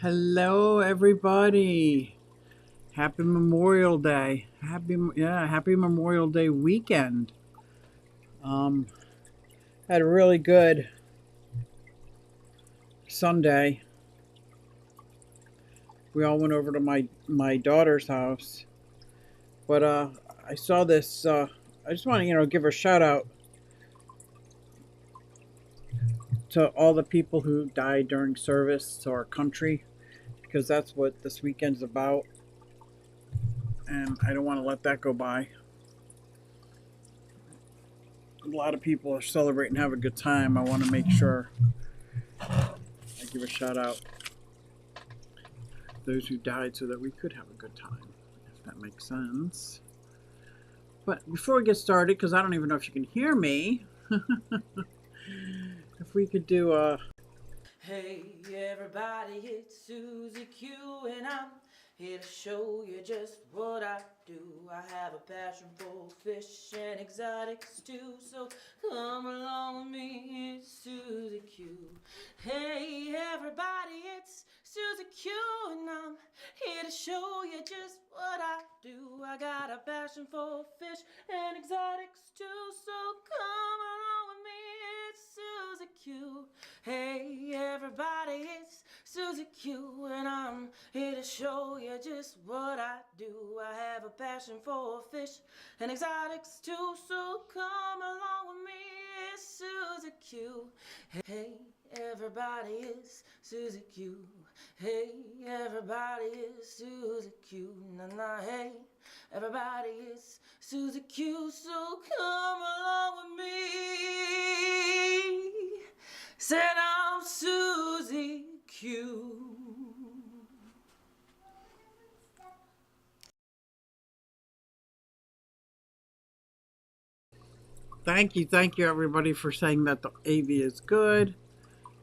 Hello, everybody. Happy Memorial Day. Happy Memorial Day weekend. Um, had a really good Sunday. We all went over to my daughter's house, but I saw this. I just want to give a shout out to all the people who died during service to our country because that's what this weekend's about, and I don't want to let that go by. A lot of people are celebrating, have a good time. I want to make sure I give a shout out to those who died so that we could have a good time, if that makes sense. But before we get started, because I don't even know if you can hear me, if we could do a. Hey everybody, it's Susie Q and I'm here to show you just what I do. I have a passion for fish and exotics too, so come along with me, it's Susie Q. Hey everybody, it's Susie Q and I'm here to show you just what I do. I got a passion for fish and exotics too, so come along with me, it's Susie Q. Hey everybody, it's Susie Q and I'm here to show you just what I do. I have a passion for fish and exotics too, so come along with me, it's Susie Q. Hey everybody, it's Susie Q. Hey everybody, it's Susie Q. Nah, hey everybody, it's Susie Q, so come along with me. Said I'm Susie Q. Thank you, everybody, for saying that the AV is good.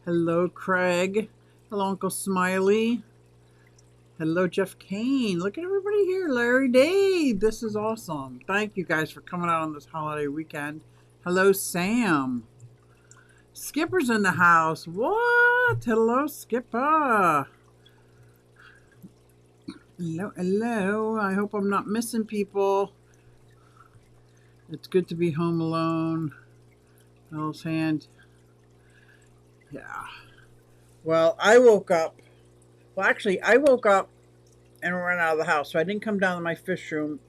Hello, Craig. Hello, Uncle Smiley. Hello, Jeff Kane. Look at everybody here. Larry Dave. This is awesome. Thank you guys for coming out on this holiday weekend. Hello, Sam. Skipper's in the house. What? Hello, Skipper. Hello, hello. I hope I'm not missing people. It's good to be home alone. Bill's hand. Yeah. Well, I woke up. Well, actually, I woke up and ran out of the house. So I didn't come down to my fish room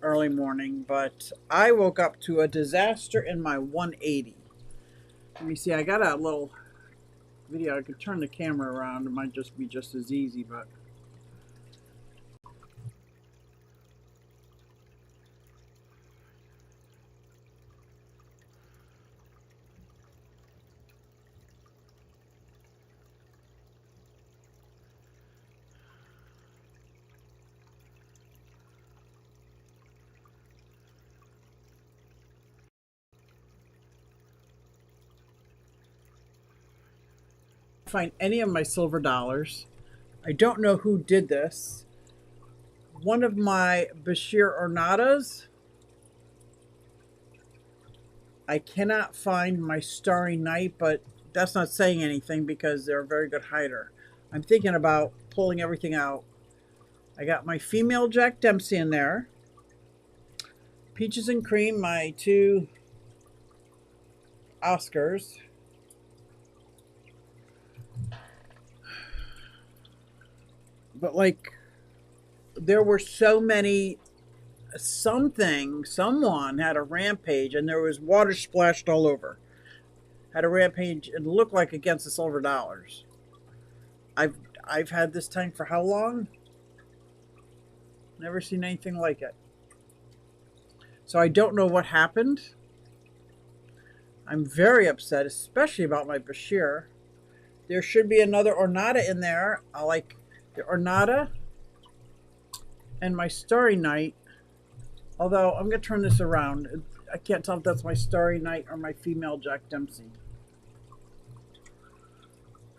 early morning, but I woke up to a disaster in my 180. Let me see. I got a little video. I could turn the camera around. It might just be just as easy, but find any of my silver dollars. I don't know who did this. One of my Bashir Ornadas. I cannot find my Starry Night, but that's not saying anything because they're a very good hider. I'm thinking about pulling everything out. I got my female Jack Dempsey in there. Peaches and Cream, my two Oscars. But like, there were so many. Someone had a rampage, and there was water splashed all over. Had a rampage. It looked like against the silver dollars. I've had this tank for how long? Never seen anything like it. So I don't know what happened. I'm very upset, especially about my Bashir. There should be another Ornata in there. I like the Ornata and my Starry Night. Although I'm going to turn this around. I can't tell if that's my Starry Night or my female Jack Dempsey.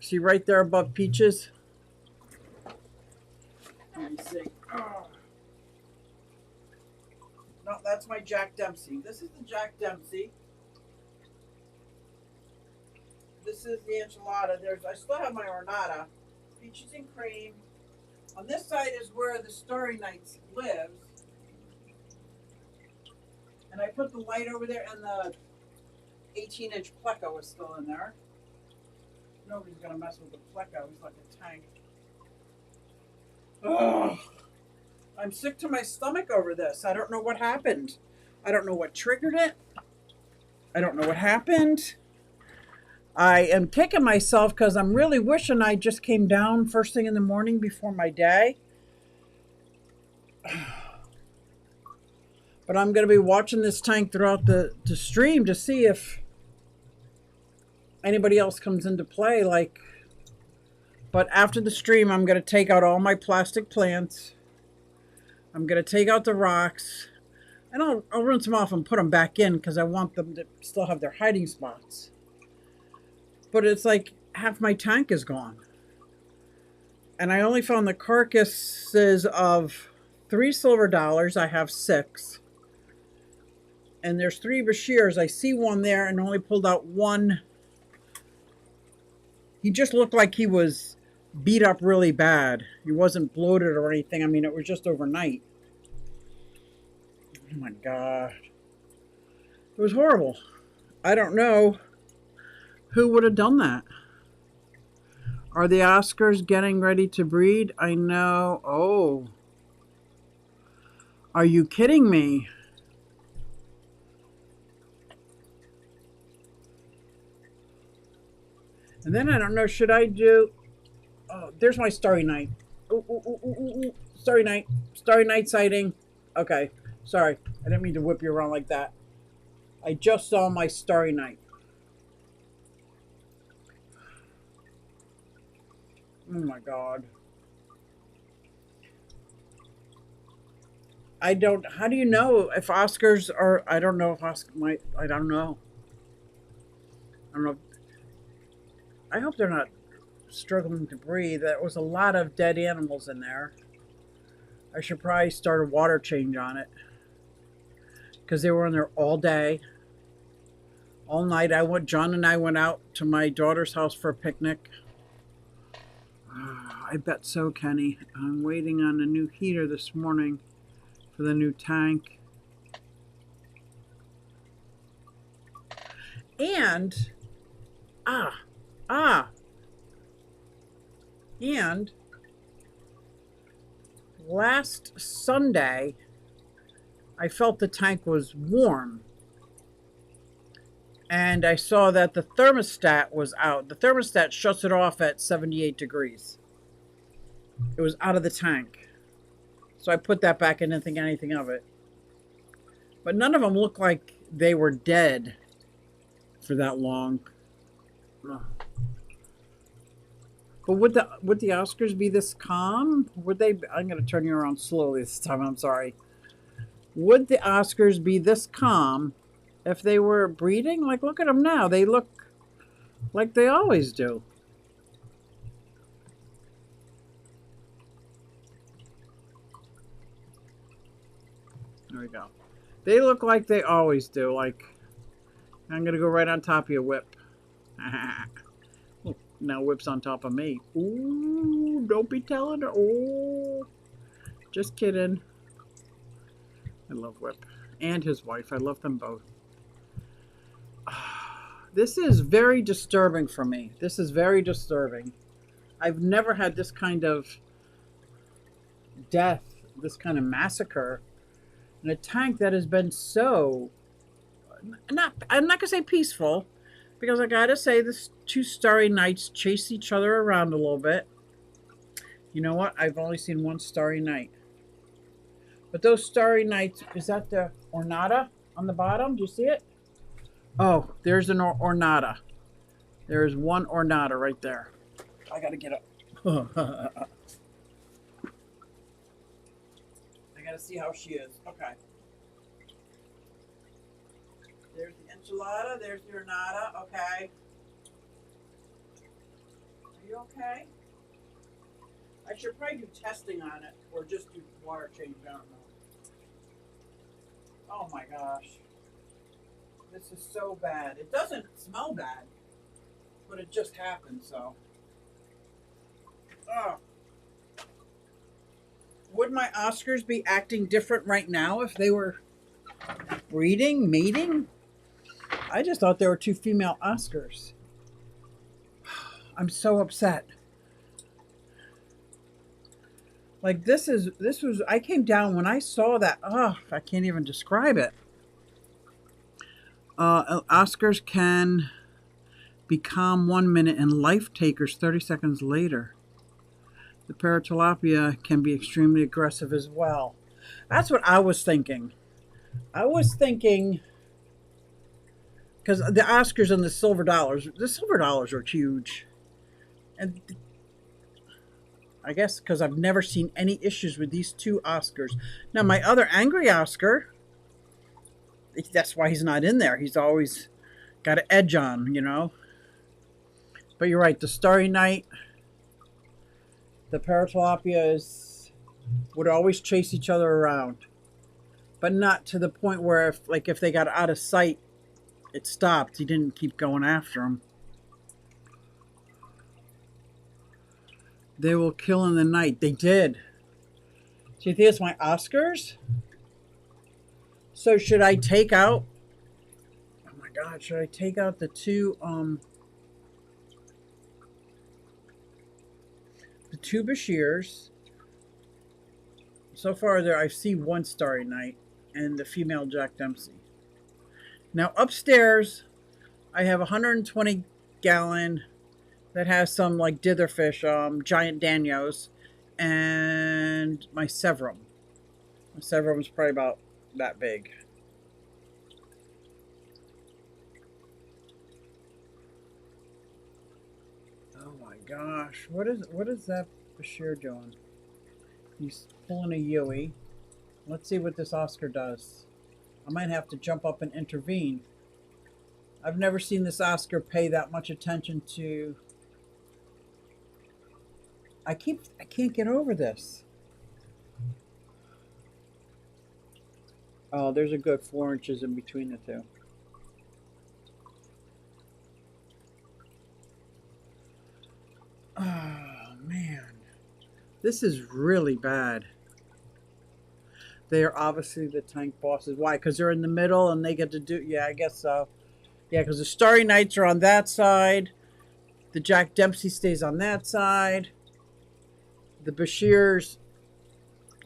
See right there above Peaches? Let me see. Oh. No, that's my Jack Dempsey. This is the Jack Dempsey. This is the enchilada. I still have my Ornata. Peaches and cream. On this side is where the Starry Nights lives. And I put the light over there, and the 18-inch Pleco is still in there. Nobody's gonna mess with the Pleco. He's like a tank. Ugh. I'm sick to my stomach over this. I don't know what happened. I don't know what triggered it. I don't know what happened. I am kicking myself because I'm really wishing I just came down first thing in the morning before my day. But I'm going to be watching this tank throughout the stream to see if anybody else comes into play. But after the stream, I'm going to take out all my plastic plants. I'm going to take out the rocks. And I'll rinse them off and put them back in because I want them to still have their hiding spots. But it's like half my tank is gone. And I only found the carcasses of 3 silver dollars. I have 6. And there's 3 Bashirs. I see one there and only pulled out one. He just looked like he was beat up really bad. He wasn't bloated or anything. I mean, it was just overnight. Oh my God. It was horrible. I don't know who would have done that. Are the Oscars getting ready to breed? I know. Oh. Are you kidding me? And then I don't know, should I do... Oh, there's my Starry Night. Ooh, ooh, ooh, ooh, ooh. Starry Night. Starry Night sighting. Okay. Sorry. I didn't mean to whip you around like that. I just saw my Starry Night. Oh my God. I don't... How do you know if Oscars are... I don't know if Oscar might... I don't know. I don't know. I hope they're not struggling to breathe. There was a lot of dead animals in there. I should probably start a water change on it. Because they were in there all day. All night. John and I went out to my daughter's house for a picnic. I bet so, Kenny. I'm waiting on a new heater this morning for the new tank. And, and last Sunday, I felt the tank was warm. And I saw that the thermostat was out. The thermostat shuts it off at 78 degrees. It was out of the tank. So I put that back and didn't think anything of it. But none of them looked like they were dead for that long. But would the Oscars be this calm? Would they? I'm going to turn you around slowly this time. I'm sorry. Would the Oscars be this calm if they were breeding? Like, look at them now. They look like they always do. There we go. They look like they always do. Like, I'm going to go right on top of your Whip. Now Whip's on top of me. Ooh, don't be telling her. Oh, just kidding. I love Whip. And his wife. I love them both. This is very disturbing for me. This is very disturbing. I've never had this kind of death, this kind of massacre in a tank that has been so... I'm not going to say peaceful, because I gotta say, the 2 Starry Nights chase each other around a little bit. You know what? I've only seen 1 Starry Night. But those Starry Nights, is that the Ornata on the bottom? Do you see it? Oh, there's an Ornata. There's 1 Ornata right there. I gotta get up. I gotta see how she is. Okay. There's the enchilada. There's the Ornata. Okay. Are you okay? I should probably do testing on it, or just do water change. I don't know. Oh my gosh. This is so bad. It doesn't smell bad, but it just happened, so. Oh. Would my Oscars be acting different right now if they were breeding, mating? I just thought there were 2 female Oscars. I'm so upset. Like this was I came down when I saw that. Oh, I can't even describe it. Oscars can be calm 1 minute and life takers 30 seconds later. The paratilapia can be extremely aggressive as well. That's what I was thinking. I was thinking because the Oscars and the silver dollars are huge. And I guess because I've never seen any issues with these 2 Oscars. Now, my other angry Oscar, that's why he's not in there. He's always got an edge on, you know. But you're right, the Starry Night, the paratalapias would always chase each other around. But not to the point where if they got out of sight, it stopped. He didn't keep going after them. They will kill in the night. They did. See, there's my Oscars. So should I take out? Oh my God! Should I take out the 2? The 2 Bashirs. So far, I see 1 Starry Night and the female Jack Dempsey. Now upstairs, I have a 120 gallon that has some like ditherfish, giant danios, and my Severum. My Severum is probably about that big. Oh my gosh, what is that Bashir doing? He's pulling a Yui. Let's see what this Oscar does. I might have to jump up and intervene. I've never seen this Oscar pay that much attention to. I can't get over this. Oh, there's a good 4 inches in between the 2. Oh man, this is really bad. They are obviously the tank bosses. Why? Because they're in the middle and they get to do. Yeah, I guess so. Yeah, because the Starry Nights are on that side. The Jack Dempsey stays on that side. The Bashirs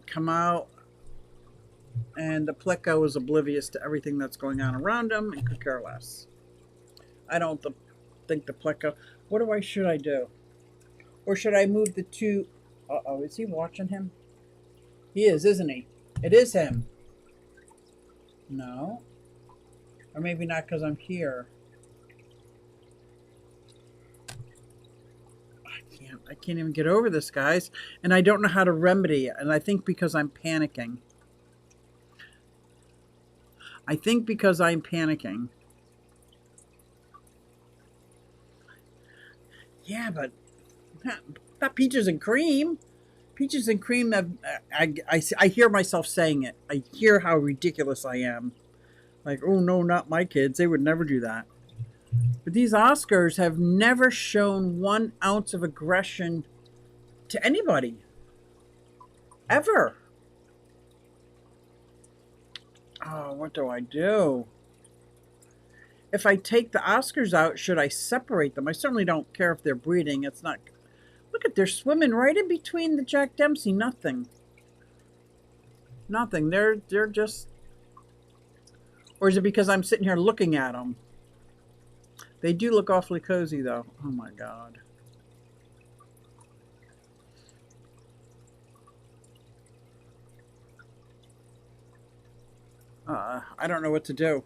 come out. And the Pleco is oblivious to everything that's going on around him and could care less. I don't think the Pleco. What should I do? Or should I move the 2? Uh-oh, is he watching him? He is, isn't he? It is him. No. Or maybe not because I'm here. I can't even get over this, guys. And I don't know how to remedy it. And I think because I'm panicking. Yeah, but not peaches and cream. Peaches and cream, I hear myself saying it. I hear how ridiculous I am. Like, oh no, not my kids. They would never do that. But these Oscars have never shown 1 ounce of aggression to anybody. Ever. Oh, what do I do? If I take the Oscars out, should I separate them? I certainly don't care if they're breeding. It's not. Look at, they're swimming right in between the Jack Dempsey. Nothing. They're just. Or is it because I'm sitting here looking at them? They do look awfully cozy, though. Oh my God. I don't know what to do.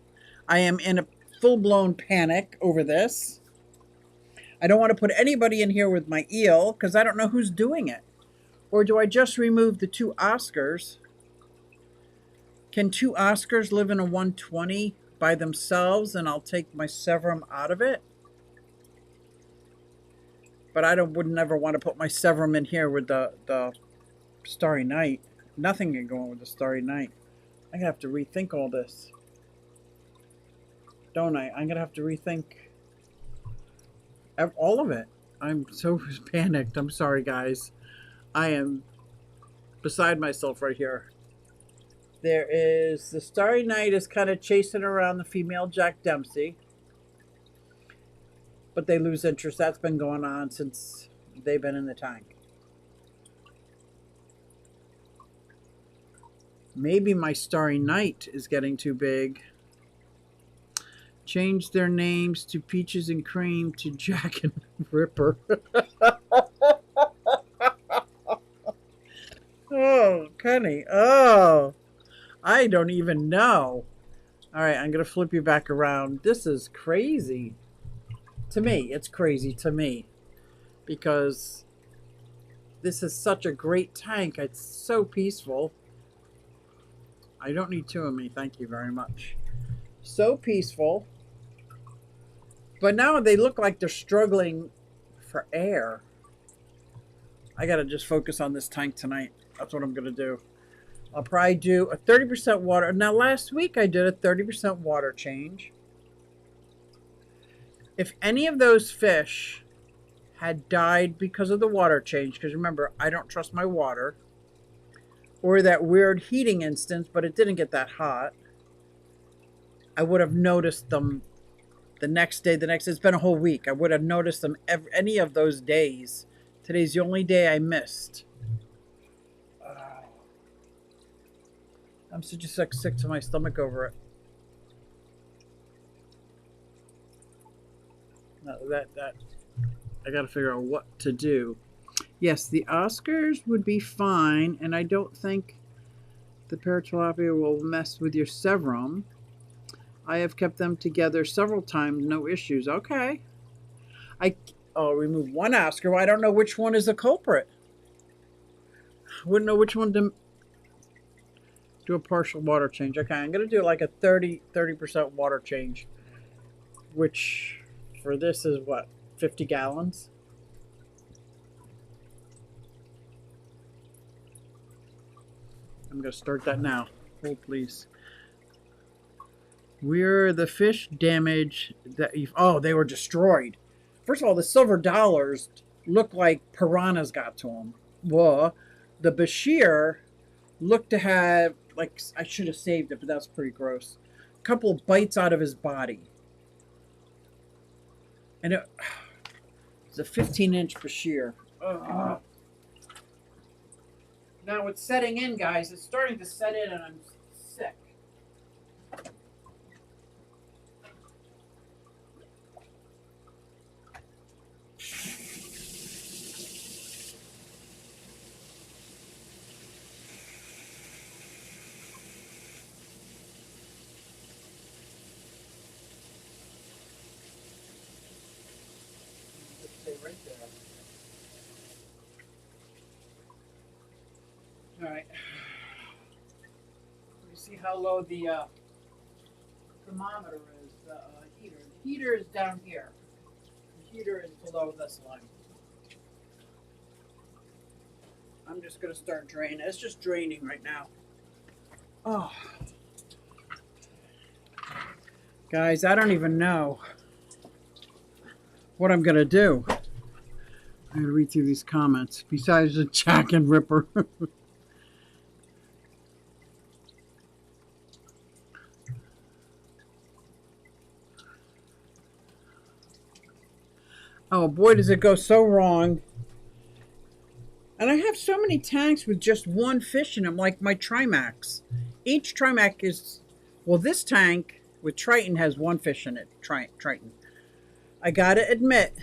I am in a full-blown panic over this. I don't want to put anybody in here with my eel because I don't know who's doing it. Or do I just remove the 2 Oscars? Can 2 Oscars live in a 120 by themselves and I'll take my Severum out of it? But I would never want to put my Severum in here with the Starry Night. Nothing can go on with the Starry Night. I'm going to have to rethink all this. Don't I? I'm going to have to rethink all of it. I'm so panicked. I'm sorry, guys. I am beside myself right here. There is the Starry Night is kind of chasing around the female Jack Dempsey, but they lose interest. That's been going on since they've been in the tank. Maybe my Starry Night is getting too big. Change their names to Peaches and Cream to Jack and Ripper. Oh, Kenny. Oh, I don't even know. All right, I'm going to flip you back around. This is crazy. To me, it's crazy to me. Because this is such a great tank. It's so peaceful. I don't need two of me. Thank you very much. So peaceful. But now they look like they're struggling for air. I got to just focus on this tank tonight. That's what I'm going to do. I'll probably do a 30% water. Now, last week I did a 30% water change. If any of those fish had died because of the water change, because remember, I don't trust my water, or that weird heating instance, but it didn't get that hot, I would have noticed them the next day. It's been a whole week. I would have noticed them any of those days. Today's the only day I missed. I'm so just like sick to my stomach over it. That I got to figure out what to do. Yes, the Oscars would be fine, and I don't think the paratilapia will mess with your severum. I have kept them together several times, no issues. Okay. I'll remove one Oscar. Well, I don't know which one is the culprit. I wouldn't know which one to do a partial water change. Okay, I'm going to do like a 30% water change, which for this is what, 50 gallons? I'm going to start that now. Hold, please. Where the fish damage that they were destroyed. First of all, the silver dollars look like piranhas got to them. Whoa. The Bashir looked to have, like, I should have saved it, but that's pretty gross. A couple of bites out of his body. And it's a 15-inch Bashir. Now it's setting in, guys. It's starting to set in, and I'm sick. Right there. All right. Let me see how low the thermometer is. The heater. The heater is down here. The heater is below this line. I'm just going to start draining. It's just draining right now. Oh. Guys, I don't even know what I'm going to do. I gotta read through these comments. Besides the Jack and Ripper. Oh boy, does it go so wrong. And I have so many tanks with just one fish in them, like my Trimax. Each Trimax is, well, this tank with Triton has one fish in it. Triton. I gotta admit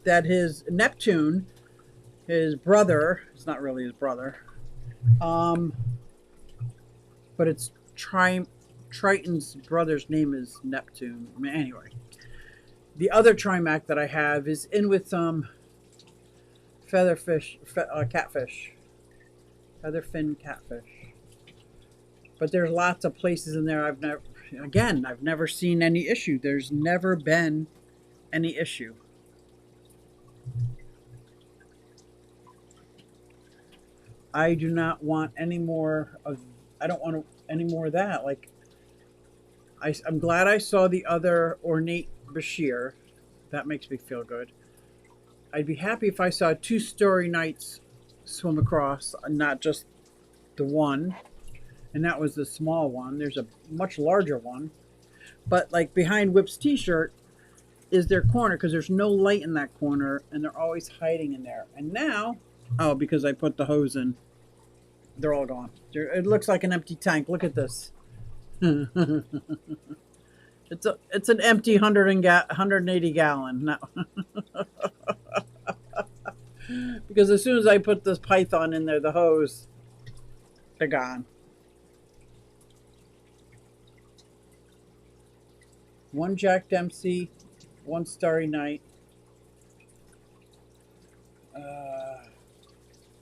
that his Neptune, his brother, it's not really his brother, but it's Triton's brother's name is Neptune. I mean, anyway, the other Trimac that I have is in with some catfish, featherfin catfish. But there's lots of places in there I've never seen any issue. There's never been any issue. I do not want any more of. I don't want any more of that. Like, I'm glad I saw the other ornate Bashir. That makes me feel good. I'd be happy if I saw 2 starry nights swim across, not just the one. And that was the small one. There's a much larger one. But like behind Whip's t-shirt is their corner because there's no light in that corner and they're always hiding in there. And now, oh, because I put the hose in, they're all gone. It looks like an empty tank. Look at this. It's an empty 180 gallon. No. Because as soon as I put this python in there, the hose, they're gone. One Jack Dempsey, one Starry Night.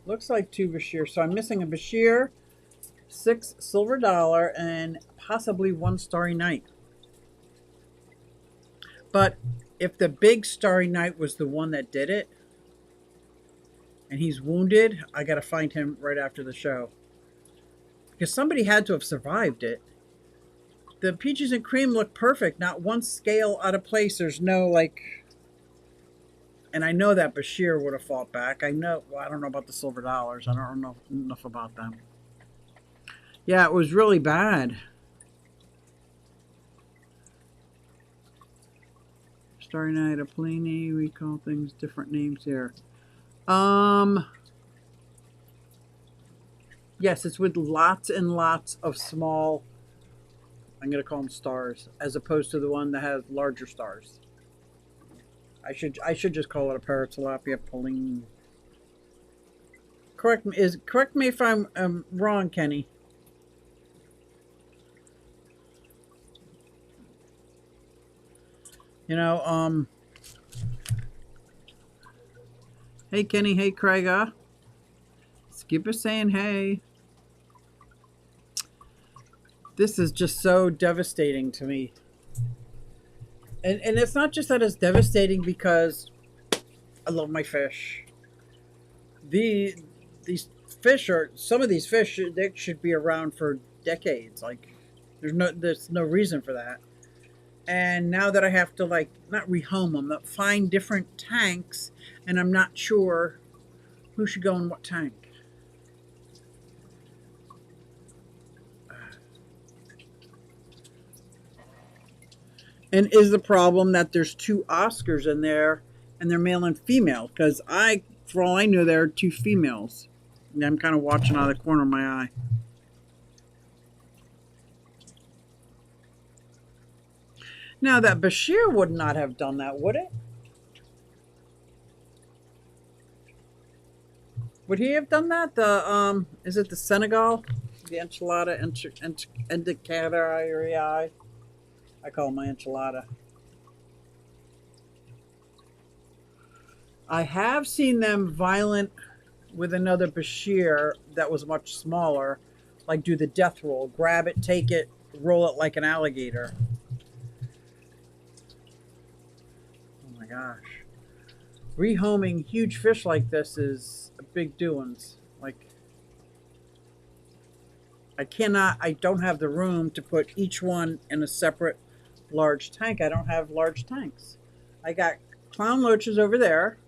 Looks like 2 Bashir. So I'm missing a Bashir, 6 Silver Dollar, and possibly 1 Starry Night. But if the big Starry Night was the one that did it, and he's wounded, I got to find him right after the show. Because somebody had to have survived it. The peaches and cream look perfect. Not one scale out of place. There's no, like... And I know that Bashir would have fought back. I know... Well, I don't know about the Silver Dollars. I don't know enough about them. Yeah, it was really bad. Starry Night, Aplini. We call things different names here. Yes, it's with lots and lots of small... I'm going to call them stars, as opposed to the one that has larger stars. I should just call it a Paratilapia Pauline. Correct me if I'm wrong, Kenny. You know, hey Kenny, hey Craig, Skipper saying hey. This is just so devastating to me. And it's not just that it's devastating because I love my fish. These fish are, some of these fish, they should be around for decades. Like, there's no reason for that. And now that I have to, like, not rehome them, but find different tanks, and I'm not sure who should go in what tank. And is the problem that there's 2 Oscars in there and they're male and female? Because for all I know, there are 2 females. And I'm kind of watching out of the corner of my eye. Now that Bashir would not have done that, would it? Would he have done that? The is it the Senegal? The enchilada enchilada. I call it my enchilada. I have seen them violent with another Bashir that was much smaller, like do the death roll, grab it, take it, roll it like an alligator. Oh my gosh. Rehoming huge fish like this is a big doings. Like, I don't have the room to put each one in a separate large tank. I don't have large tanks. I got clown loaches over there.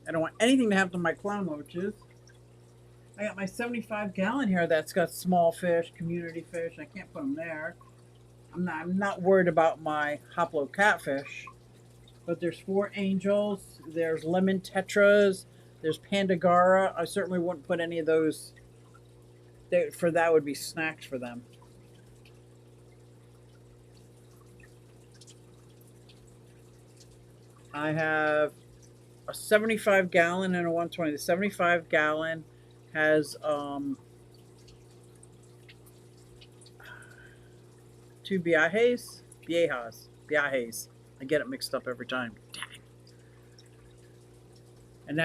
I don't want anything to happen to my clown loaches. I got my 75 gallon here that's got small fish, community fish. I can't put them there. I'm not worried about my Hoplo catfish. But there's 4 angels. There's lemon tetras. There's Pandagara. I certainly wouldn't put any of those. That would be snacks for them. I have a 75 gallon and a 120. The 75 gallon has 2 Viajes. I get it mixed up every time. Dang. And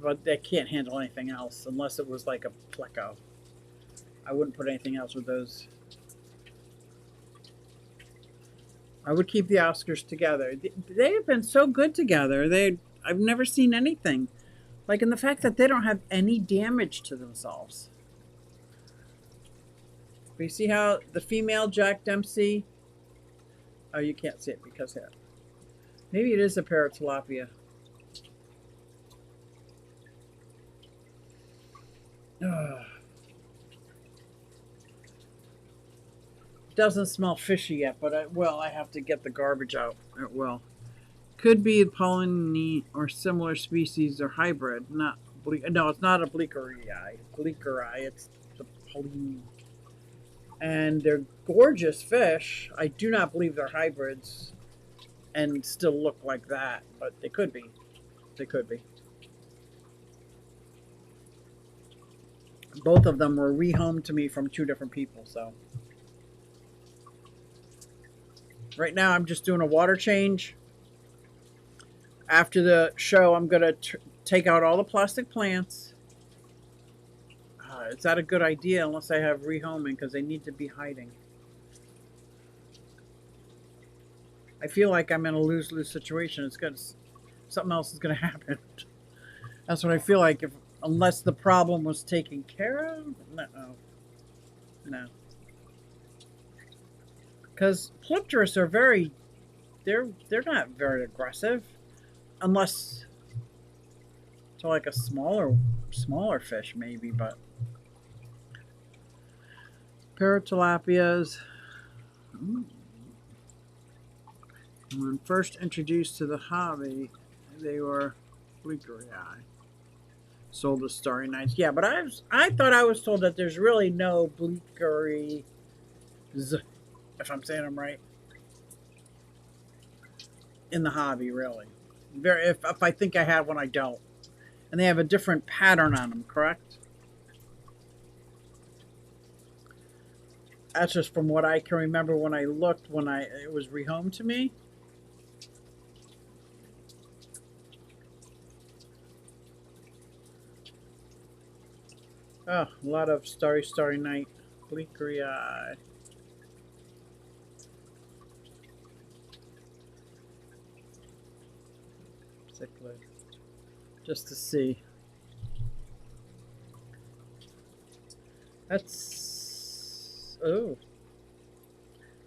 but they can't handle anything else unless it was like a Pleco. I wouldn't put anything else with those. I would keep the Oscars together. They have been so good together. I've never seen anything. Like in the fact that they don't have any damage to themselves. But you see how the female Jack Dempsey... Oh, you can't see it because maybe it is a Paratilapia. doesn't smell fishy yet, but it will. I have to get the garbage out. It will. Could be Pollini or similar species or hybrid. Not no, it's not a bleakerii. Bleakerii. It's the Pollini. And they're gorgeous fish. I do not believe they're hybrids and still look like that, but they could be. They could be. Both of them were rehomed to me from 2 different people, so. Right now I'm just doing a water change. After the show, I'm going to take out all the plastic plants. Is that a good idea unless I have rehoming because they need to be hiding? I feel like I'm in a lose-lose situation. It's gonna, something else is going to happen. That's what I feel like. Unless the problem was taken care of? No. Because Plectris are very, they're not very aggressive. Unless to like a smaller fish maybe, but Paratilapias. When first introduced to the hobby, they were bleakerii. Sold as Starry Nights. Yeah, but I thought I was told that there's really no bleakerii, if I'm saying them right, in the hobby, really. If I think I have one, I don't. And they have a different pattern on them, correct? That's just from what I can remember when I looked when it was rehomed to me. Oh, a lot of Starry Night bleakerii. Cichlid. Just to see. That's... Oh.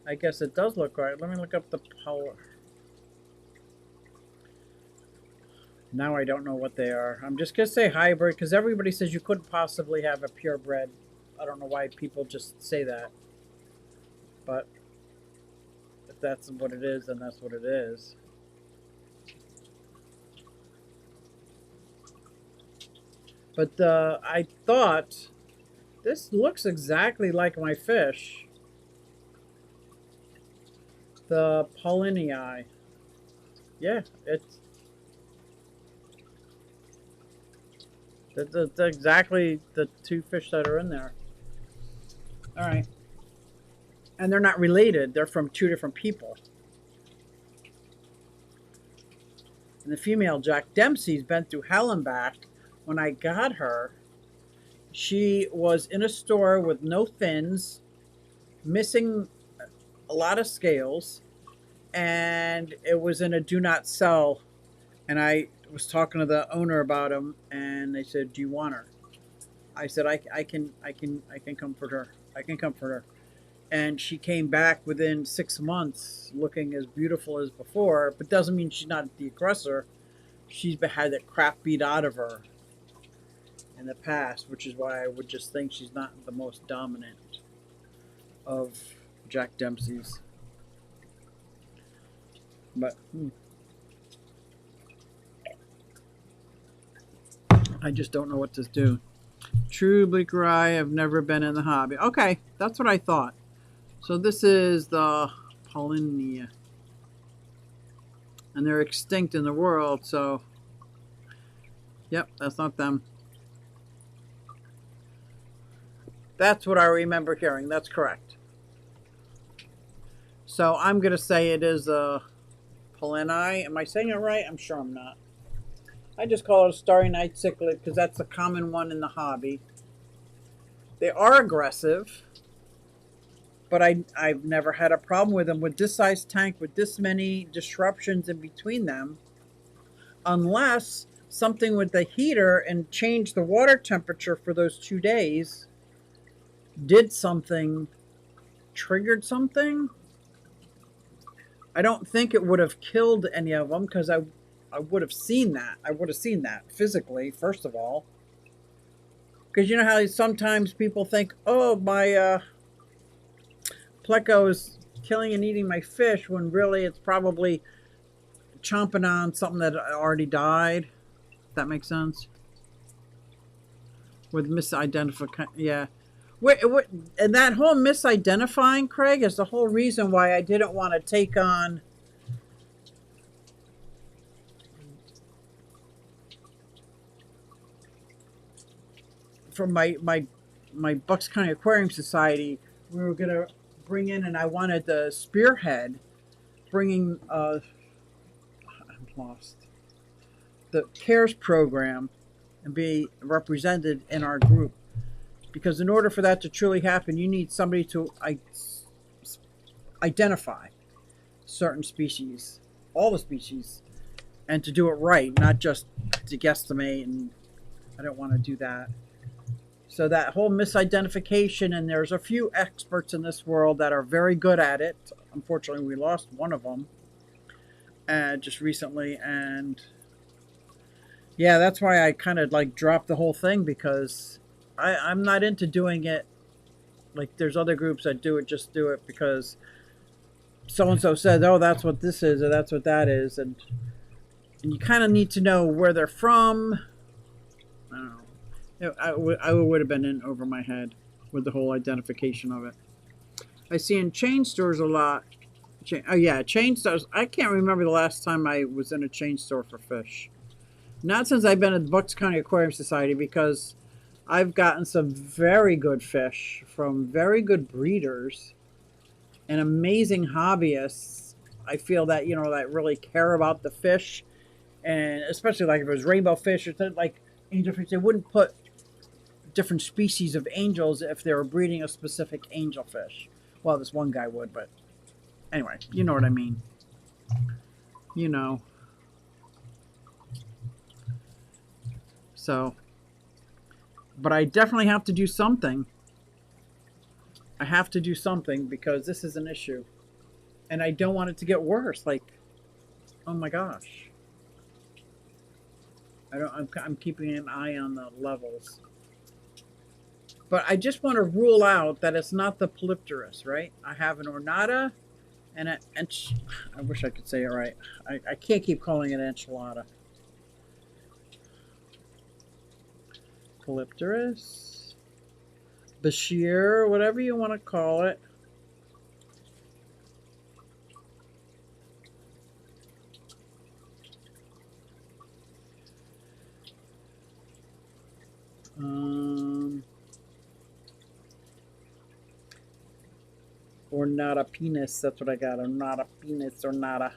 I guess it does look right. Let me look up the power. Now I don't know what they are. I'm just going to say hybrid because everybody says you couldn't possibly have a purebred. I don't know why people just say that. But if that's what it is, then that's what it is. But I thought this looks exactly like my fish. The Pollinii. Yeah, that's exactly the 2 fish that are in there. All right. And they're not related. They're from 2 different people. And the female Jack Dempsey's been through hell and back. When I got her, she was in a store with no fins, missing a lot of scales, and it was in a do not sell. And I was talking to the owner about him, and they said, "Do you want her?" I said, "I can comfort her. I can comfort her." And she came back within 6 months, looking as beautiful as before. But doesn't mean she's not the aggressor. She's had that crap beat out of her in the past, which is why I would just think she's not the most dominant of Jack Dempsey's. But I just don't know what to do. True bleakerii have never been in the hobby. Okay, that's what I thought. So this is the Pollinia. And they're extinct in the world, so yep, that's not them. That's what I remember hearing. That's correct. So I'm going to say it is a Pollinii. Am I saying it right? I'm sure I'm not. I just call it a Starry Night Cichlid because that's a common one in the hobby. They are aggressive, but I've never had a problem with them. With this size tank, with this many disruptions in between them, unless something with the heater and changed the water temperature for those 2 days, did something, triggered something. I don't think it would have killed any of them because I would have seen that. I would have seen that physically, first of all. Because you know how sometimes people think, oh, pleco is killing and eating my fish when really it's probably chomping on something that already died. That makes sense. With misidentification, yeah. And that whole misidentifying, Craig, is the whole reason why I didn't want to take on from my Bucks County Aquarium Society. We were gonna bring in, and I wanted the spearhead, bringing I'm lost, the CARES program, and be represented in our group. Because in order for that to truly happen, you need somebody to identify certain species, all the species, and to do it right, not just to guesstimate. And I don't want to do that. So that whole misidentification, and there's a few experts in this world that are very good at it. Unfortunately, we lost one of them just recently, and yeah, that's why I kind of like dropped the whole thing, because I'm not into doing it like there's other groups that do it, just do it because so and so said, oh, that's what this is, or that's what that is, and you kind of need to know where they're from. I don't know. I would have been in over my head with the whole identification of it. I see in chain stores a lot. Oh yeah, chain stores. I can't remember the last time I was in a chain store for fish. Not since I've been at the Bucks County Aquarium Society, because I've gotten some very good fish from very good breeders and amazing hobbyists. I feel that, that really care about the fish, and especially like if it was rainbow fish or like angelfish, they wouldn't put different species of angels if they were breeding a specific angelfish. Well, this one guy would, but anyway, you know what I mean. So, but I definitely have to do something. I have to do something because this is an issue. And I don't want it to get worse. Like, oh my gosh. I'm keeping an eye on the levels. But I just want to rule out that it's not the Polypterus, right? I have an ornata and I wish I could say it right. I can't keep calling it enchilada. Polypterus, Bashir, whatever you want to call it. Or not a penis, that's what I got. Or not a penis, or not a.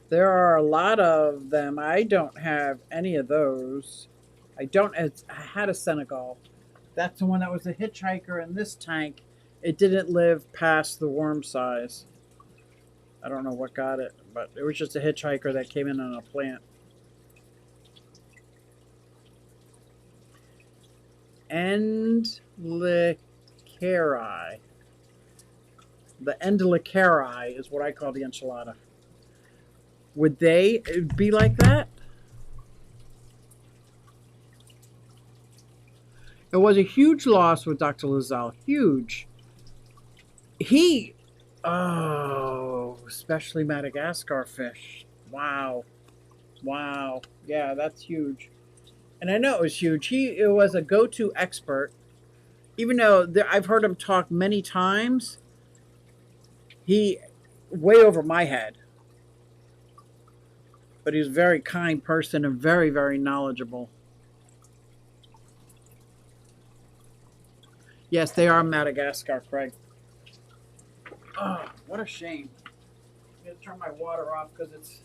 There are a lot of them. I don't have any of those. I had a Senegal. That's the one that was a hitchhiker in this tank. It didn't live past the worm size. I don't know what got it, but it was just a hitchhiker that came in on a plant. Endlicari. The Endlicari is what I call the enchilada. Would they be like that? It was a huge loss with Dr. Lazelle. Huge. Especially Madagascar fish. Wow. Wow. Yeah, that's huge. And I know it was huge. It was a go-to expert. Even though I've heard him talk many times, he way over my head. But he's a very kind person and very, very knowledgeable. Yes, they are Madagascar, Craig. Oh, what a shame. I'm going to turn my water off because it's...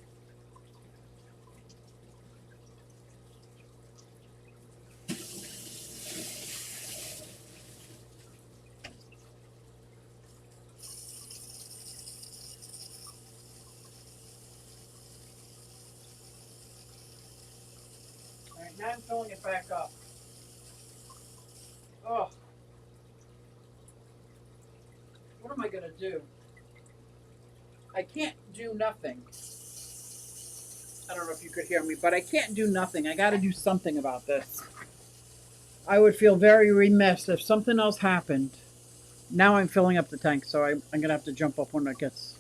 All right, now I'm filling it back up. Oh. What am I going to do? I can't do nothing. I don't know if you could hear me, but I can't do nothing. I got to do something about this. I would feel very remiss if something else happened. Now I'm filling up the tank, so I'm going to have to jump up when it gets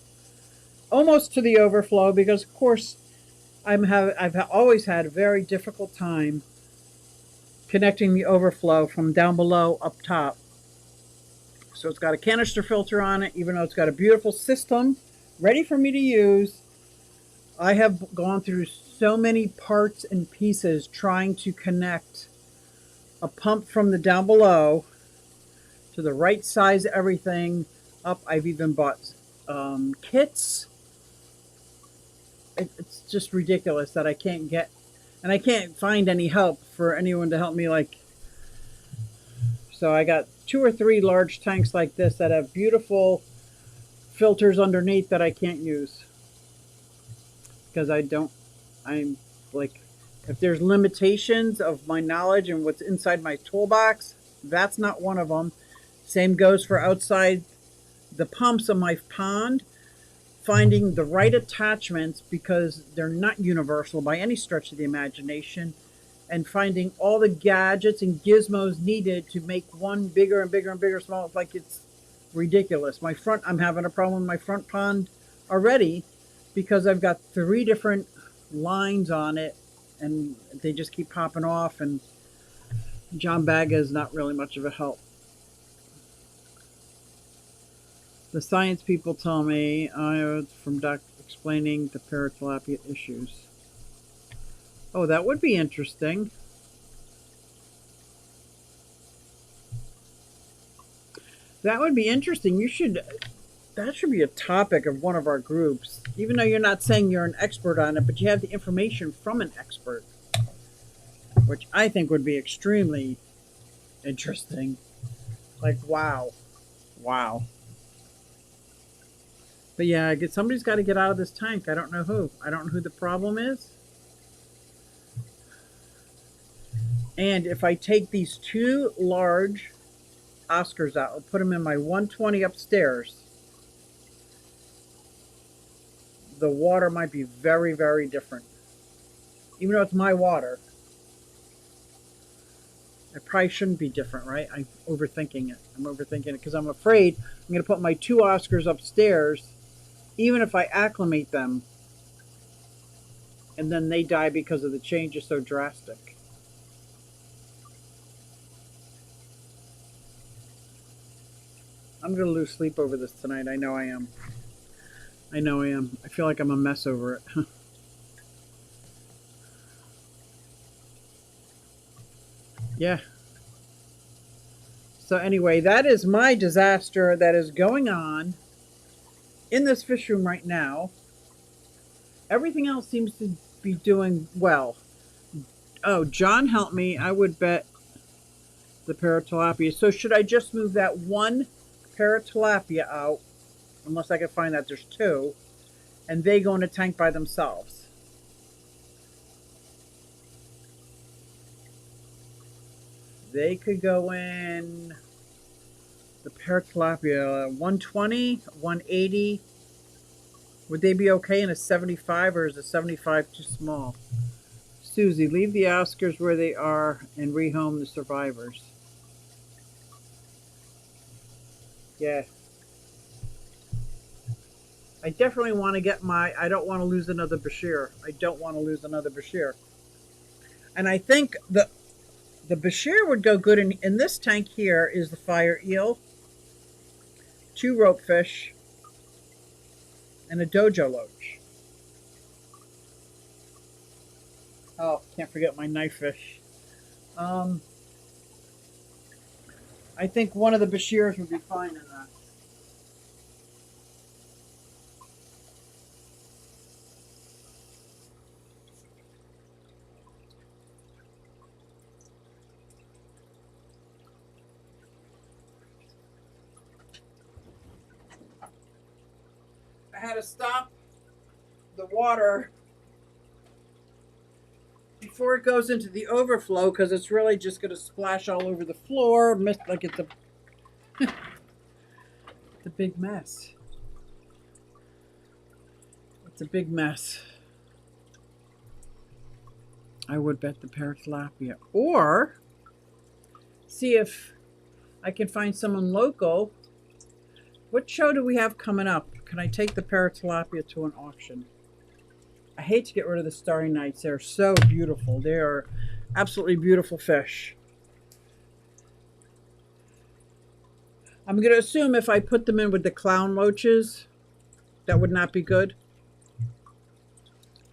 almost to the overflow because, of course, I've always had a very difficult time connecting the overflow from down below up top. So it's got a canister filter on it, even though it's got a beautiful system ready for me to use. I have gone through so many parts and pieces trying to connect a pump from the down below to the right size everything up. I've even bought kits. It's just ridiculous that I can't get, and I can't find any help for anyone to help me. So I got 2 or 3 large tanks like this that have beautiful filters underneath that I can't use because I'm like, if there's limitations of my knowledge and what's inside my toolbox, that's not one of them. Same goes for outside the pumps of my pond. Finding the right attachments because they're not universal by any stretch of the imagination, and finding all the gadgets and gizmos needed to make one bigger and bigger and bigger, small. It's like it's ridiculous. I'm having a problem with my front pond already because I've got 3 different lines on it and they just keep popping off, and John Baga is not really much of a help. The science people tell me from Doc explaining the paratilapia issues. Oh, that would be interesting. That would be interesting. That should be a topic of one of our groups. Even though you're not saying you're an expert on it, but you have the information from an expert, which I think would be extremely interesting. Like, wow. Wow. But yeah, somebody's got to get out of this tank. I don't know who. I don't know who the problem is. And if I take these 2 large Oscars out, I'll put them in my 120 upstairs, the water might be very, very different. Even though it's my water, it probably shouldn't be different, right? I'm overthinking it. I'm overthinking it because I'm afraid I'm going to put my 2 Oscars upstairs. Even if I acclimate them, and then they die because of the change is so drastic. I'm going to lose sleep over this tonight. I know I am. I know I am. I feel like I'm a mess over it. Yeah. So anyway, that is my disaster that is going on in this fish room right now. Everything else seems to be doing well. Oh, John helped me. I would bet the paratilapia. So should I just move that 1 paratilapia out, unless I can find that there's 2, and they go in a tank by themselves? They could go in the paratilapia 120, 180. Would they be okay in a 75, or is a 75 too small? Susie, leave the Oscars where they are and rehome the survivors. Yeah. I definitely want to get I don't want to lose another Bashir. I don't want to lose another Bashir. And I think the Bashir would go good in this tank here is the fire eel, 2 ropefish, and a dojo loach. Oh, can't forget my knife fish. I think one of the Bashirs would be fine in that. I had to stop the water before it goes into the overflow because it's really just going to splash all over the floor. Like it's it's a big mess. It's a big mess. I would bet the parrot tilapia. Or see if I can find someone local. What show do we have coming up? Can I take the parrot tilapia to an auction? I hate to get rid of the starry nights. They're so beautiful. They are absolutely beautiful fish. I'm going to assume if I put them in with the clown loaches, that would not be good.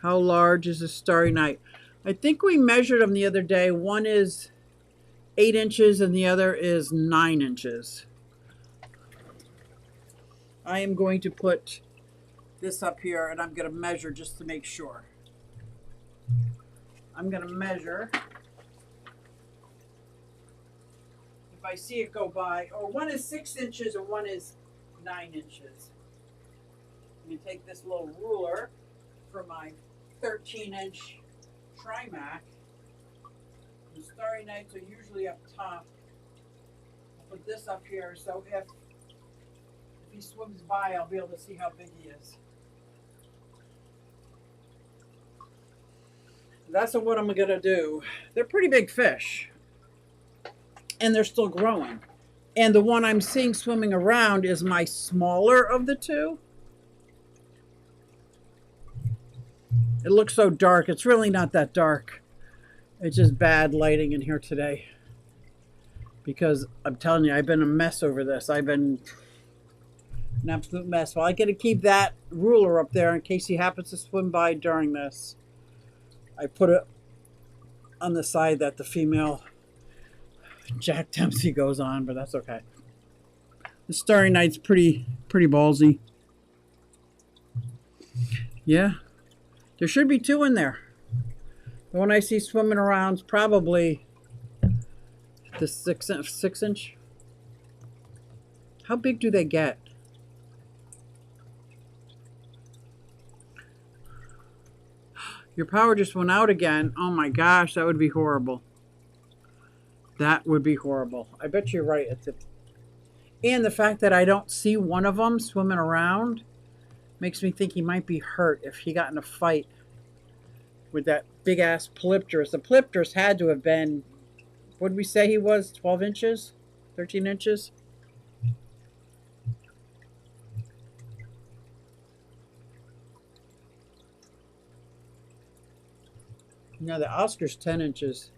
How large is a starry night? I think we measured them the other day. One is 8 inches and the other is 9 inches. I am going to put this up here and I'm going to measure just to make sure. I'm going to measure. If I see it go by, or one is 6 inches or one is 9 inches. I'm going to take this little ruler for my 13-inch Trimac. The starry nights are usually up top. I'll put this up here so if he swims by, I'll be able to see how big he is. That's what I'm going to do. They're pretty big fish. And they're still growing. And the one I'm seeing swimming around is my smaller of the two. It looks so dark. It's really not that dark. It's just bad lighting in here today. Because I'm telling you, I've been a mess over this. I've been an absolute mess. Well, I got to keep that ruler up there in case he happens to swim by during this. I put it on the side that the female Jack Dempsey goes on, but that's okay. The starry night's pretty ballsy. Yeah. There should be 2 in there. The one I see swimming around is probably the 6 inch. How big do they get? Your power just went out again. Oh my gosh, that would be horrible. That would be horrible. I bet you're right. And the fact that I don't see one of them swimming around makes me think he might be hurt if he got in a fight with that big ass Polypterus. The Polypterus had to have been, what did we say he was? 12 inches? 13 inches? No, the Oscar's 10 inches.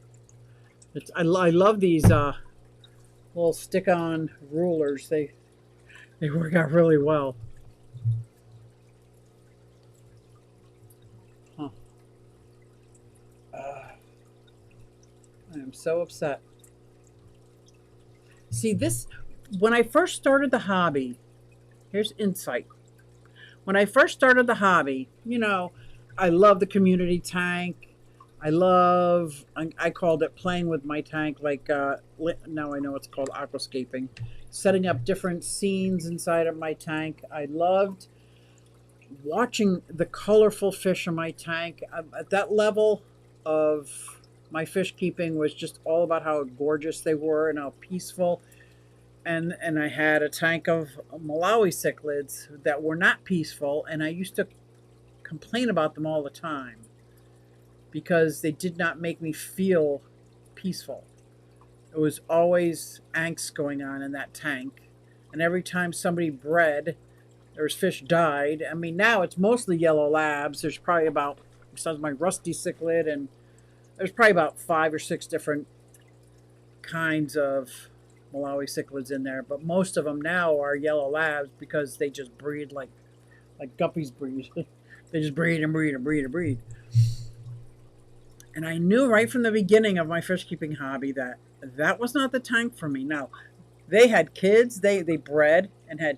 I love these little stick-on rulers. They work out really well. Huh. I am so upset. See, this, when I first started the hobby, here's insight. When I first started the hobby, you know, I love the community tank. I called it playing with my tank, like now I know it's called aquascaping. Setting up different scenes inside of my tank. I loved watching the colorful fish in my tank. At that level of my fish keeping was just all about how gorgeous they were and how peaceful. And I had a tank of Malawi cichlids that were not peaceful, and I used to complain about them all the time, because they did not make me feel peaceful. It was always angst going on in that tank. And every time somebody bred, or fish died. I mean, now it's mostly yellow labs. There's probably about, besides my rusty cichlid, and there's probably about 5 or 6 different kinds of Malawi cichlids in there. But most of them now are yellow labs because they just breed like guppies breed. They just breed and breed and breed and breed. And I knew right from the beginning of my fish keeping hobby that that was not the tank for me. Now, they had kids, they bred and had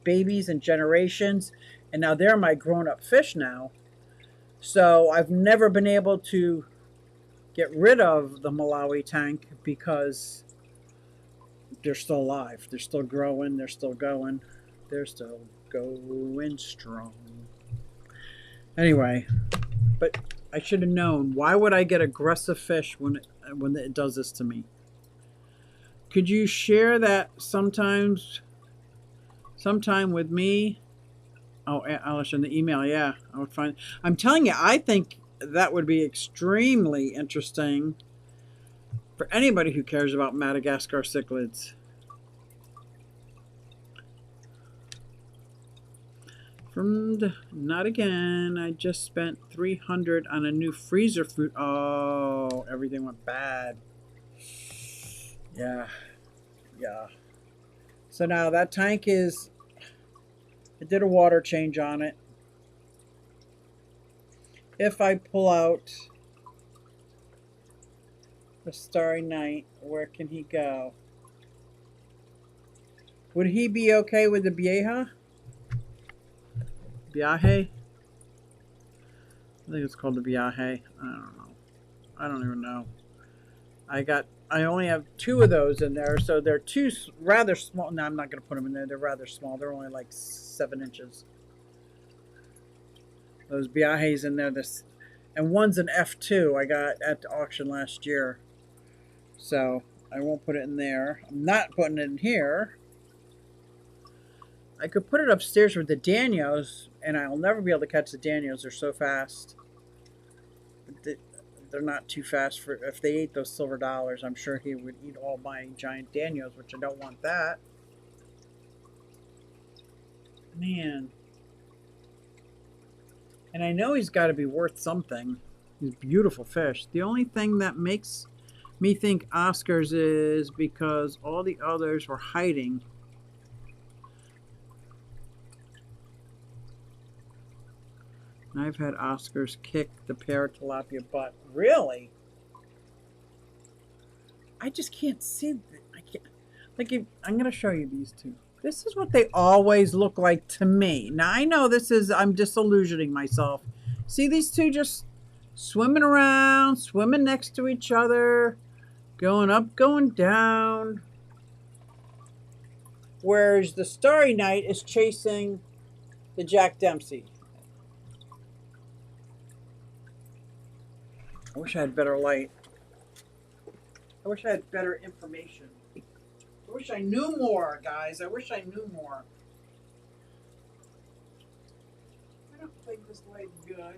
babies and generations, and now they're my grown-up fish now. So I've never been able to get rid of the Malawi tank because they're still alive. They're still growing, they're still going. They're still going strong. Anyway, but I should have known. Why would I get aggressive fish when it does this to me? Could you share that sometime with me? Oh, Alice, in the email, yeah. I would find. I'm telling you, I think that would be extremely interesting for anybody who cares about Madagascar cichlids. Not again. I just spent $300 on a new freezer food. Oh, everything went bad. Yeah. So now that tank is, I did a water change on it. If I pull out the Starry Night, where can he go? Would he be okay with the Biahe? I think it's called the Biahe. I don't know. I don't even know. I only have 2 of those in there, so they're 2 rather small. No, I'm not going to put them in there. They're rather small. They're only like 7 inches. Those Biahes in there. And one's an F2 I got at the auction last year. So I won't put it in there. I'm not putting it in here. I could put it upstairs with the Danios, and I'll never be able to catch the Danios. They're so fast. They're not too fast for, if they ate those silver dollars, I'm sure he would eat all my giant Danios, which I don't want that. Man. And I know he's got to be worth something. He's a beautiful fish. The only thing that makes me think Oscars is because all the others were hiding. And I've had Oscars kick the parrot tilapia butt. Really? I just can't see. I can't. Like, I'm going to show you these 2. This is what they always look like to me. Now, I know I'm disillusioning myself. See these 2 just swimming around, swimming next to each other, going up, going down. Whereas the Starry Night is chasing the Jack Dempsey. I wish I had better light. I wish I had better information. I wish I knew more, guys. I wish I knew more. I don't think this light's good.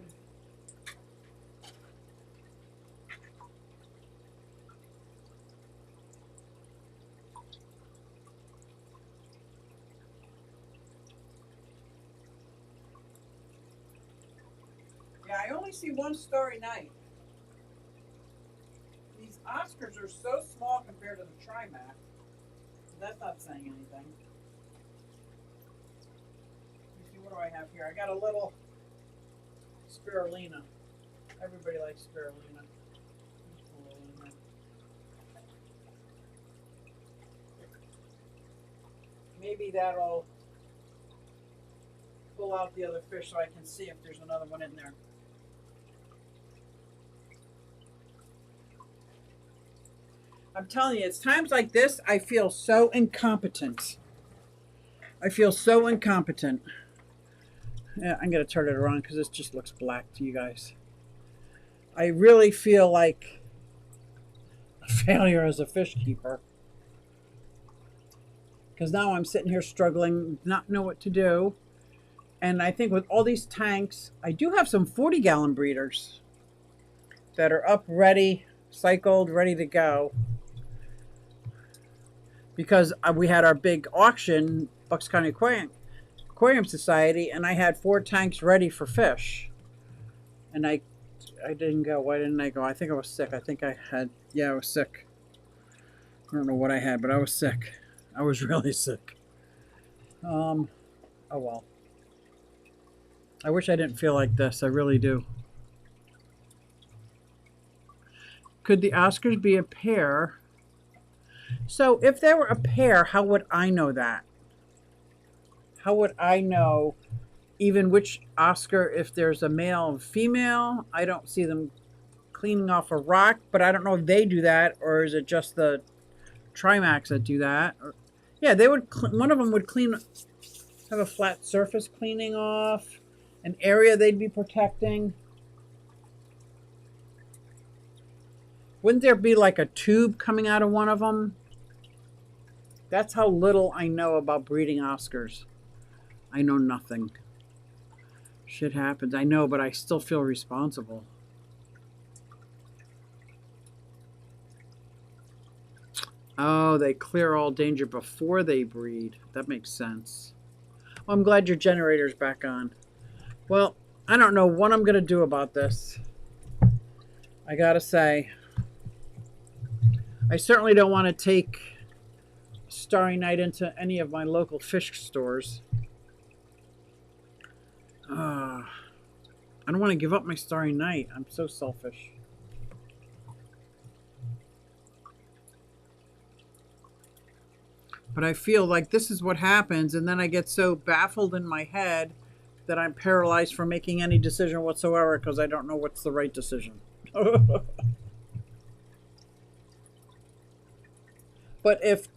Yeah, I only see one Starry Night. These Oscars are so small compared to the Trimac. That's not saying anything. Let me see, what do I have here? I got a little spirulina. Everybody likes spirulina. Maybe that'll pull out the other fish so I can see if there's another one in there. I'm telling you, it's times like this I feel so incompetent. I feel so incompetent. Yeah, I'm going to turn it around because this just looks black to you guys. I really feel like a failure as a fish keeper. Because now I'm sitting here struggling, not know what to do. And I think with all these tanks, I do have some 40-gallon breeders that are up, ready, cycled, ready to go. Because we had our big auction, Bucks County Aquarium Society, and I had 4 tanks ready for fish. And I didn't go. Why didn't I go? I think I was sick. I was sick. I don't know what I had, but I was sick. I was really sick. Oh well. I wish I didn't feel like this. I really do. Could the Oscars be a pair? So if they were a pair, how would I know that? How would I know even which Oscar, if there's a male and female? I don't see them cleaning off a rock, but I don't know if they do that, or is it just the Trimacs that do that? Yeah, they would. One of them would have a flat surface cleaning off, an area they'd be protecting. Wouldn't there be like a tube coming out of one of them? That's how little I know about breeding Oscars. I know nothing. Shit happens. I know, but I still feel responsible. Oh, they clear all danger before they breed. That makes sense. Well, I'm glad your generator's back on. Well, I don't know what I'm going to do about this. I gotta say, I certainly don't want to take Starry Night into any of my local fish stores. I don't want to give up my Starry Night. I'm so selfish. But I feel like this is what happens, and then I get so baffled in my head that I'm paralyzed from making any decision whatsoever because I don't know what's the right decision. But if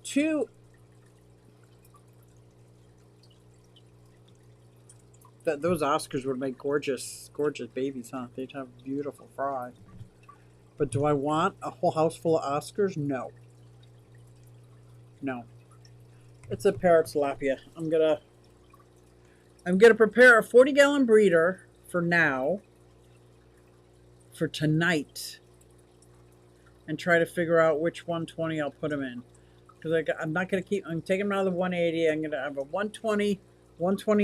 those Oscars would make gorgeous, gorgeous babies, huh? They'd have beautiful fry. But do I want a whole house full of Oscars? No. No. It's a parrot tilapia. I'm gonna prepare a 40-gallon breeder for now, for tonight, and try to figure out which 120 I'll put them in. Because I'm not gonna keep. I'm taking them out of the 180. I'm gonna have a 120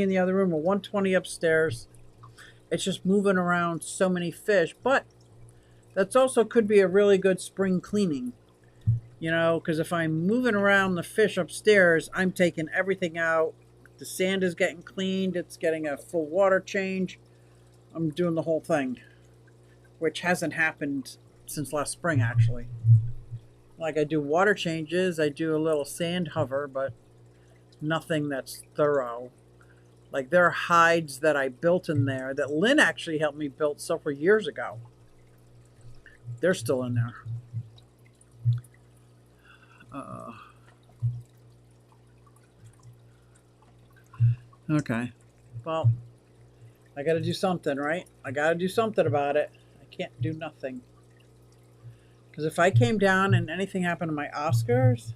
in the other room, a 120 upstairs. It's just moving around so many fish, but that's also could be a really good spring cleaning. You know, because if I'm moving around the fish upstairs, I'm taking everything out. The sand is getting cleaned. It's getting a full water change. I'm doing the whole thing, which hasn't happened since last spring, actually. Like, I do water changes. I do a little sand hover, but nothing that's thorough. Like, there are hides that I built in there that Lynn actually helped me build several years ago. They're still in there. Okay. Well, I got to do something, right? I got to do something about it. I can't do nothing. Because if I came down and anything happened to my Oscars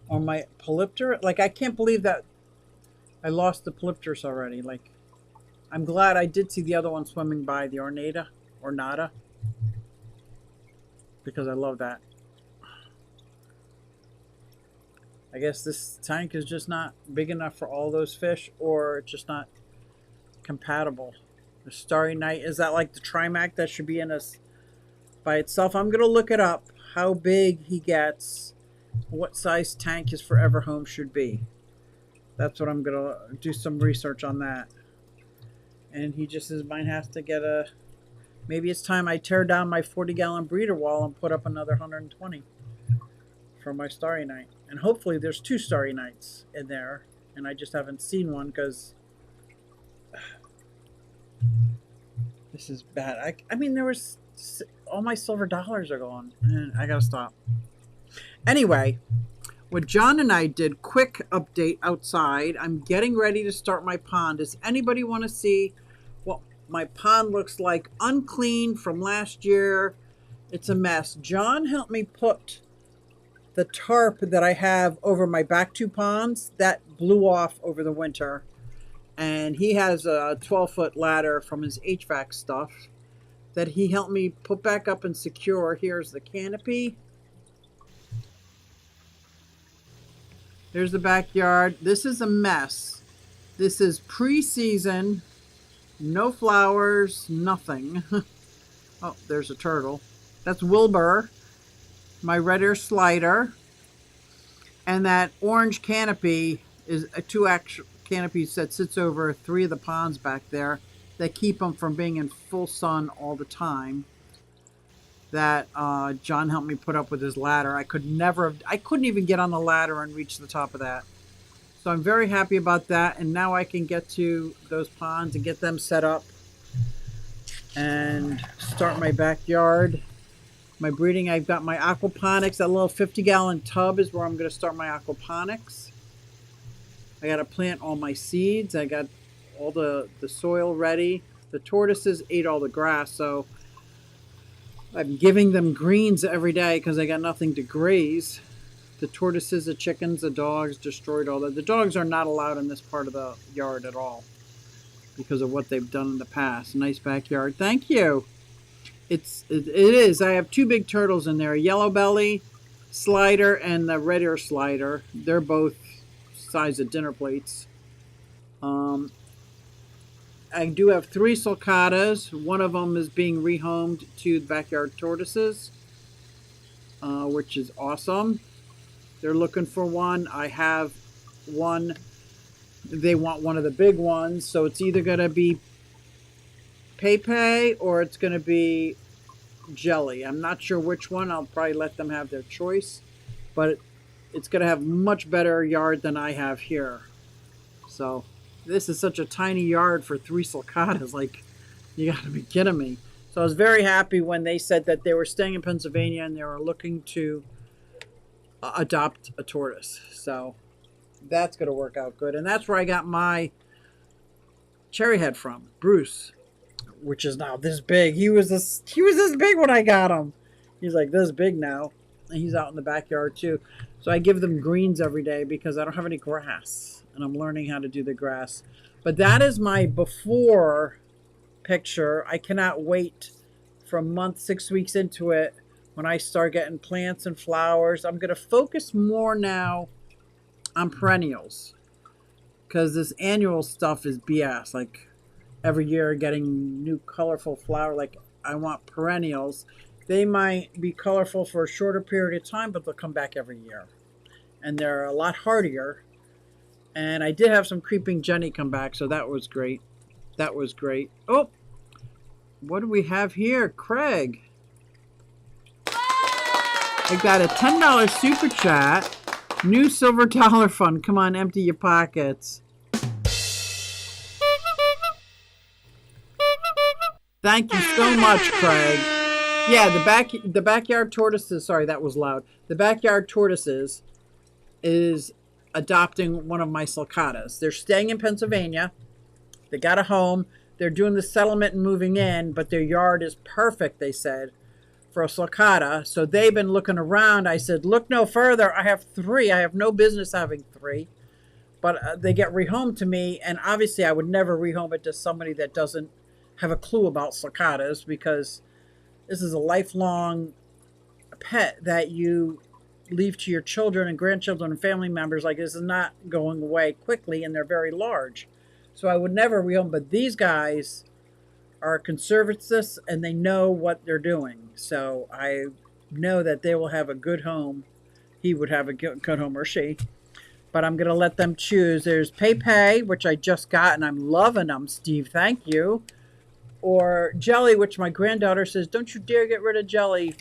or my Polypter, like, I can't believe that I lost the Polypters already. Like, I'm glad I did see the other one swimming by, the Ornata, because I love that. I guess this tank is just not big enough for all those fish, or it's just not compatible. The Starry Night, is that like the Trimac that should be in us by itself? I'm going to look it up, how big he gets, what size tank his Forever Home should be. That's what I'm going to do, some research on that. And he just might have to get a, maybe it's time I tear down my 40-gallon breeder wall and put up another 120 for my Starry Night. And hopefully there's 2 Starry Nights in there, and I just haven't seen one because this is bad. I mean, there was, all my silver dollars are gone, and I gotta stop. Anyway, what John and I did, quick update outside. I'm getting ready to start my pond. Does anybody want to see what my pond looks like? Unclean from last year. It's a mess. John helped me put the tarp that I have over my back 2 ponds that blew off over the winter, and he has a 12-foot ladder from his HVAC stuff that he helped me put back up and secure. Here's the canopy. There's the backyard. This is a mess. This is pre-season, no flowers, nothing. Oh, there's a turtle. That's Wilbur, my red ear slider, and that orange canopy is 2 actual canopies that sits over 3 of the ponds back there that keep them from being in full sun all the time. That John helped me put up with his ladder. I couldn't even get on the ladder and reach the top of that. So I'm very happy about that, and now I can get to those ponds and get them set up and start my backyard. My breeding, I've got my aquaponics. That little 50-gallon tub is where I'm going to start my aquaponics. I got to plant all my seeds. I got all the soil ready. The tortoises ate all the grass, so I'm giving them greens every day because I got nothing to graze. The tortoises, the chickens, the dogs destroyed all that. The dogs are not allowed in this part of the yard at all because of what they've done in the past. Nice backyard. Thank you. It is. I have two big turtles in there, a yellow belly slider and the red ear slider. They're both size of dinner plates. I do have three sulcatas. One of them is being rehomed to backyard tortoises, which is awesome. They're looking for one. I have one. They want one of the big ones, so it's either going to be Pepe or it's going to be Jelly. I'm not sure which one. I'll probably let them have their choice, but it's going to have much better yard than I have here. So this is such a tiny yard for three sulcatas. Like, you got to be kidding me. So I was very happy when they said that they were staying in Pennsylvania and they were looking to adopt a tortoise. So that's going to work out good. And that's where I got my cherry head from, Bruce, which is now this big. He was this big when I got him. He's like this big now. And he's out in the backyard too. So I give them greens every day because I don't have any grass. And I'm learning how to do the grass. But that is my before picture. I cannot wait for a month, 6 weeks into it when I start getting plants and flowers. I'm going to focus more now on perennials because this annual stuff is BS. Like every year getting new colorful flower. Like I want perennials. They might be colorful for a shorter period of time, but they'll come back every year. And they're a lot hardier. And I did have some creeping Jenny come back, so that was great. That was great. Oh, what do we have here? Craig. I got a $10 super chat. New silver dollar fund. Come on, empty your pockets. Thank you so much, Craig. Yeah, the backyard tortoises. Sorry, that was loud. The backyard tortoises is adopting one of my sulcatas. They're staying in Pennsylvania. They got a home. They're doing the settlement and moving in, but their yard is perfect, they said, for a sulcata. So they've been looking around. I said, look no further. I have three. I have no business having three. But they get rehomed to me, and obviously I would never rehome it to somebody that doesn't have a clue about sulcatas because this is a lifelong pet that you leave to your children and grandchildren and family members. Like, this is not going away quickly, and they're very large. So I would never rehome, but these guys are conservatists and they know what they're doing. So I know that they will have a good home. He would have a good home, or she. But I'm going to let them choose. There's Pepe, which I just got, and I'm loving them, Steve. Thank you. Or Jelly, which my granddaughter says, don't you dare get rid of Jelly.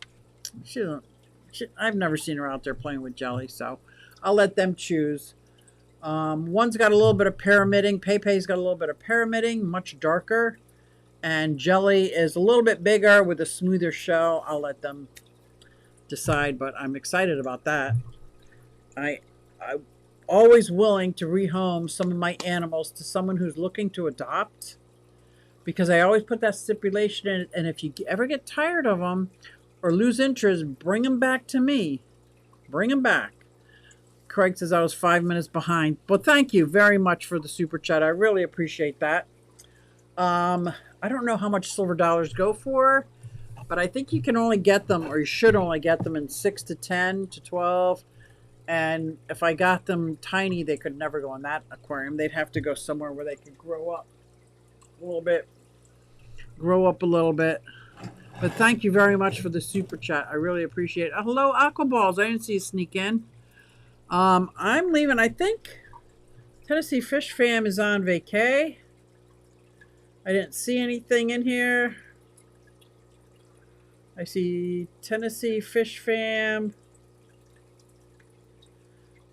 I've never seen her out there playing with Jelly, so I'll let them choose. One's got a little bit of pyramiding. Pepe's got a little bit of pyramiding, much darker. And Jelly is a little bit bigger with a smoother shell. I'll let them decide, but I'm excited about that. I'm always willing to rehome some of my animals to someone who's looking to adopt, because I always put that stipulation in, and if you ever get tired of them or lose interest, bring them back to me. Bring them back. Craig says I was 5 minutes behind. But thank you very much for the super chat. I really appreciate that. I don't know how much silver dollars go for, but I think you can only get them, or you should only get them in 6 to 10 to 12. And if I got them tiny, they could never go in that aquarium. They'd have to go somewhere where they could grow up a little bit. Grow up a little bit. But thank you very much for the super chat. I really appreciate it. Hello, Aquaballs. I didn't see you sneak in. I'm leaving. I think Tennessee Fish Fam is on vacay. I didn't see anything in here. I see Tennessee Fish Fam.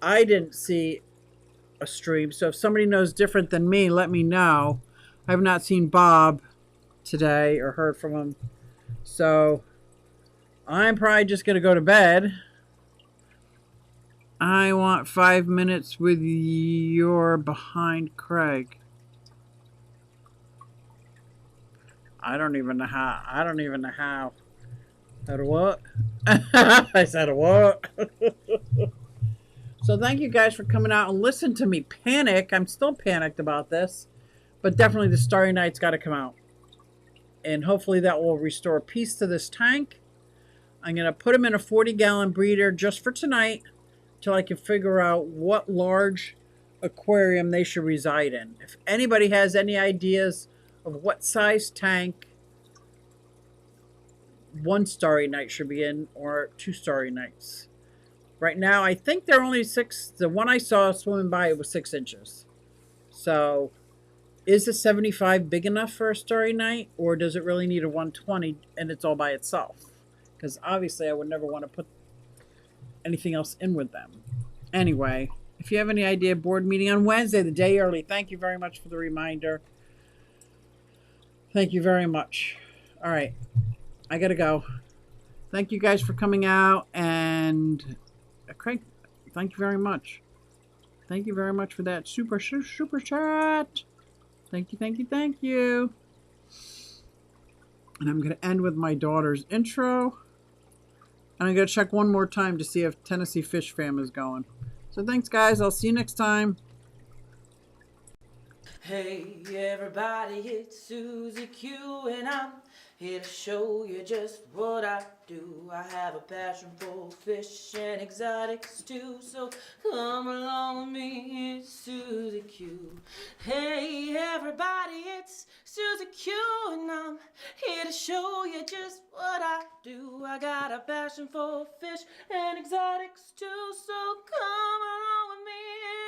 I didn't see a stream. So if somebody knows different than me, let me know. I have not seen Bob today or heard from him. So I'm probably just going to go to bed. I want 5 minutes with your behind Craig. I don't even know how. How to what? I said what? So thank you guys for coming out and listen to me panic. I'm still panicked about this. But definitely the Starry Night's got to come out. and hopefully that will restore peace to this tank. I'm going to put them in a 40-gallon breeder just for tonight till I can figure out what large aquarium they should reside in. If anybody has any ideas of what size tank one starry night should be in or two starry nights. Right now, I think they're only 6. The one I saw swimming by, it was 6 inches. So is a 75 big enough for a starry night, or does it really need a 120 and it's all by itself? Because obviously I would never want to put anything else in with them. Anyway, if you have any idea, board meeting on Wednesday, the day early. Thank you very much for the reminder. Thank you very much. All right, I got to go. Thank you guys for coming out, and Craig, thank you very much. Thank you very much for that super chat. Thank you, thank you, thank you. And I'm going to end with my daughter's intro. And I'm going to check one more time to see if Tennessee Fish Fam is going. So thanks, guys. I'll see you next time. Hey everybody, it's Susie Q, and I'm here to show you just what I do. I have a passion for fish and exotics too, so come along with me, it's Susie Q. Hey everybody, it's Susie Q, and I'm here to show you just what I do. I got a passion for fish and exotics too, so come along with me,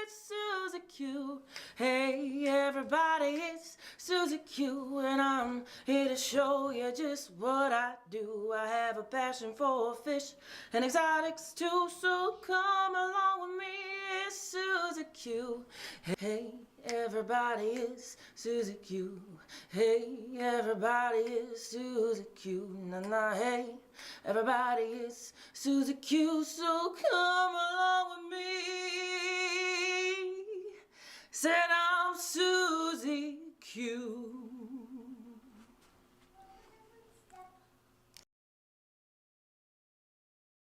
it's Susie Q. Hey everybody, it's Susie Q, and I'm here to show you just what I do. I have a passion for fish and exotics too, so come along with me, it's Susie Q. Hey everybody, it's Susie Q. Hey everybody, it's Susie Q. Nah nah, hey everybody, it's Susie Q, so come along with me. Said I'm Susie Q.